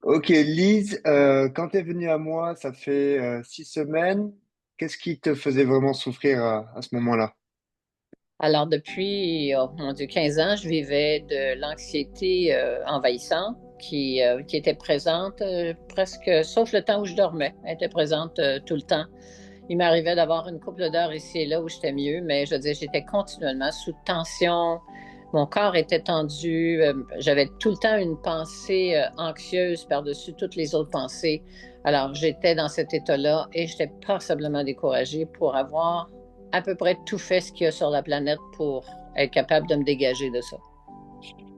Ok, Lise, quand tu es venue à moi, ça fait 6 semaines. Qu'est-ce qui te faisait vraiment souffrir à ce moment-là? Alors, depuis, oh mon Dieu, 15 ans, je vivais de l'anxiété envahissante qui était présente presque, sauf le temps où je dormais. Elle était présente tout le temps. Il m'arrivait d'avoir une couple d'heures ici et là où j'étais mieux, mais je veux dire, j'étais continuellement sous tension. Mon corps était tendu. J'avais tout le temps une pensée anxieuse par-dessus toutes les autres pensées. Alors, j'étais dans cet état-là et j'étais passablement découragée pour avoir à peu près tout fait ce qu'il y a sur la planète pour être capable de me dégager de ça.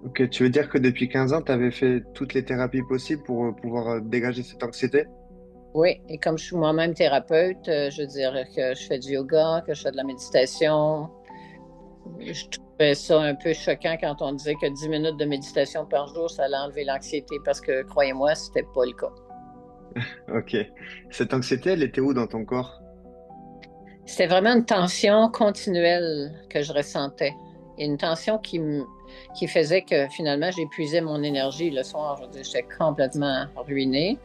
Ok, tu veux dire que depuis 15 ans, tu avais fait toutes les thérapies possibles pour pouvoir dégager cette anxiété? Oui, et comme je suis moi-même thérapeute, je veux dire que je fais du yoga, que je fais de la méditation. Je trouvais ça un peu choquant quand on disait que 10 minutes de méditation par jour, ça allait enlever l'anxiété parce que, croyez-moi, c'était pas le cas. Ok. Cette anxiété, elle était où dans ton corps? C'était vraiment une tension continuelle que je ressentais. Et une tension qui faisait que finalement, j'épuisais mon énergie le soir. Je veux dire, j'étais complètement ruinée.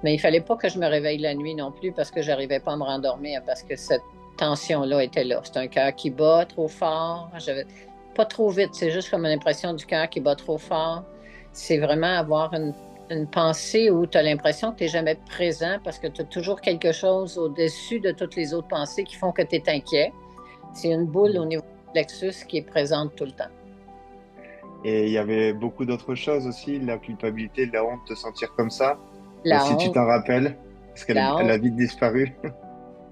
Mais il fallait pas que je me réveille la nuit non plus parce que j'arrivais pas à me rendormir parce que cette tension-là était là. C'est un cœur qui bat trop fort. J'avais pas trop vite. C'est juste comme une impression du cœur qui bat trop fort. C'est vraiment avoir une pensée où tu as l'impression que tu n'es jamais présent parce que tu as toujours quelque chose au-dessus de toutes les autres pensées qui font que tu es inquiet. C'est une boule au niveau du plexus qui est présente tout le temps. Et il y avait beaucoup d'autres choses aussi, la culpabilité, la honte de se sentir comme ça. La Si tu honte, t'en rappelles, parce qu'elle la elle honte, a vite disparu.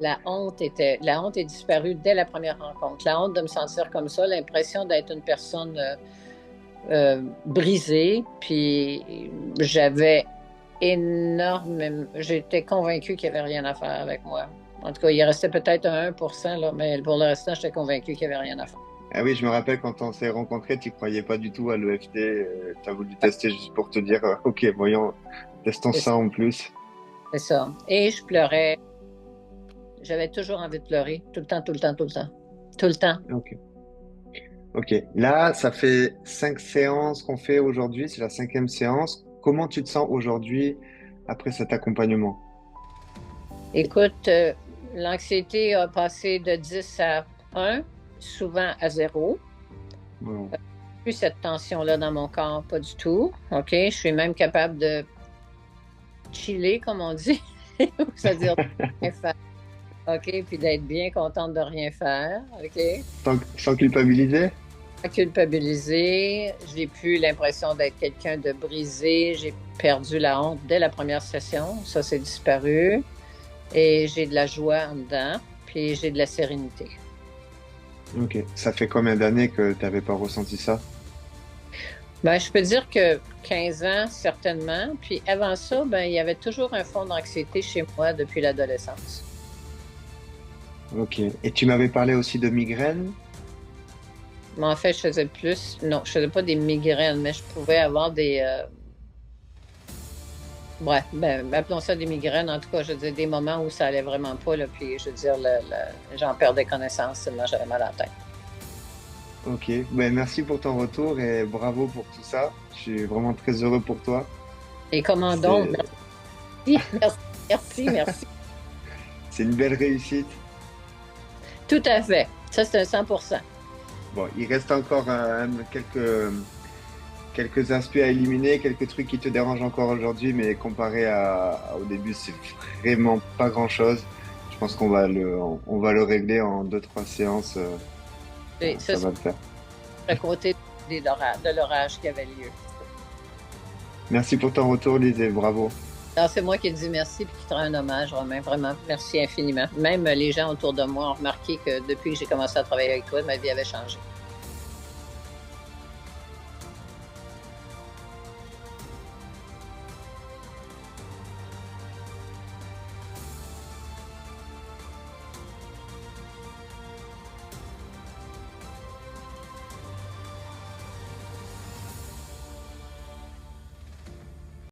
la honte est disparue dès la première rencontre. La honte de me sentir comme ça, l'impression d'être une personne brisée, puis j'étais convaincue qu'il n'y avait rien à faire avec moi. En tout cas, il restait peut-être un 1%, là, mais pour le restant, j'étais convaincue qu'il n'y avait rien à faire. Ah oui, je me rappelle quand on s'est rencontrés, tu croyais pas du tout à l'EFT. Tu as voulu tester juste pour te dire, ok, voyons, testons C'est ça en plus. c'est ça. Et je pleurais. J'avais toujours envie de pleurer. Tout le temps, tout le temps, tout le temps. Tout le temps. Ok. Ok. Là, ça fait 5 séances qu'on fait aujourd'hui. C'est la cinquième séance. Comment tu te sens aujourd'hui après cet accompagnement? Écoute, l'anxiété a passé de 10 à 1, souvent à 0. Bon. Plus cette tension-là dans mon corps, pas du tout. OK? Je suis même capable de chiller, comme on dit. C'est-à-dire de rien faire. OK? Puis d'être bien contente de rien faire. OK? Sans culpabiliser? Pas culpabiliser. J'ai plus l'impression d'être quelqu'un de brisé. J'ai perdu la honte dès la première session. Ça, c'est disparu. Et j'ai de la joie en dedans. Puis j'ai de la sérénité. Ok. Ça fait combien d'années que tu n'avais pas ressenti ça? Ben, je peux dire que 15 ans, certainement. Puis avant ça, ben, il y avait toujours un fond d'anxiété chez moi depuis l'adolescence. Ok. Et tu m'avais parlé aussi de migraines? Mais en fait, je faisais plus, non, je faisais pas des migraines, mais je pouvais avoir ouais, ben, appelons ça des migraines. En tout cas, je veux dire, des moments où ça allait vraiment pas, là, puis je veux dire, j'en perdais connaissance tellement j'avais mal à la tête. Ok. Ben, merci pour ton retour et bravo pour tout ça. Je suis vraiment très heureux pour toi. Et comment donc? C'est, Merci, merci, merci, merci. c'est une belle réussite. Tout à fait. Ça, c'est un 100%. Bon, il reste encore quelques aspects à éliminer, quelques trucs qui te dérangent encore aujourd'hui, mais comparé au début, c'est vraiment pas grand-chose. Je pense on va le régler en 2, 3 séances. Et ça, Ça c'est va le faire. à côté de l'orage qui avait lieu. Merci pour ton retour, Lise, et bravo. Alors, c'est moi qui te dis merci et qui te rends un hommage, Romain. Vraiment, merci infiniment. Même les gens autour de moi ont remarqué que depuis que j'ai commencé à travailler avec toi, ma vie avait changé.